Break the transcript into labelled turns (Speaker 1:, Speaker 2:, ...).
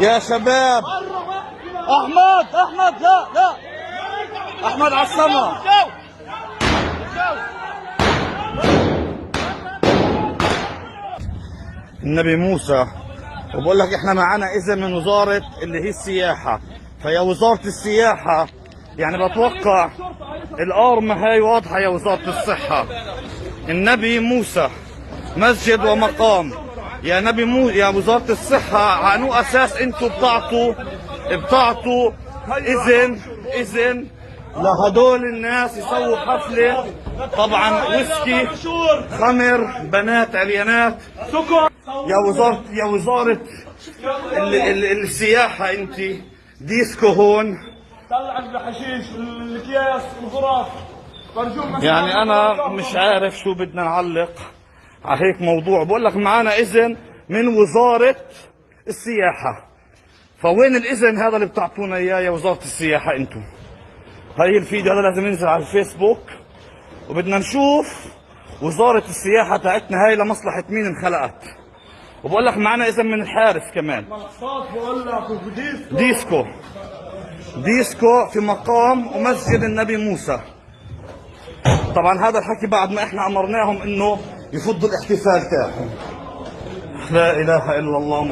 Speaker 1: يا شباب. احمد لا احمد على السما. النبي موسى. وبقول لك احنا معنا اذن من وزارة اللي هي السياحة، فيا وزارة السياحة يعني بتوقع الارمة هاي واضحة يا وزارة الصحة. النبي موسى مسجد ومقام. يا نبي موسى يا وزارة الصحة، على انو اساس انتم بتعطوا اذن لهدول الناس يسووا حفلة؟ طبعا ويسكي، خمر، بنات عريانات. يا وزارة السياحة، انت ديسكو هون.
Speaker 2: طلعت بحشيش الاكياس الغرف.
Speaker 1: يعني انا مش عارف شو بدنا نعلق على هيك موضوع. بقول لك معنا اذن من وزارة السياحة، فوين الاذن هذا اللي بتعطونا اياه يا وزارة السياحة انتم؟ هاي الفيديو هذا لازم ينزل على الفيسبوك، وبدنا نشوف وزارة السياحة تاعتنا هاي لمصلحة مين انخلقت. وبقول لك معنا اذن من الحارس كمان.
Speaker 2: بقول لك
Speaker 1: ديسكو في مقام ومسجد النبي موسى. طبعا هذا الحكي بعد ما احنا امرناهم انه يفضوا الاحتفال تاعهم. لا اله الا الله.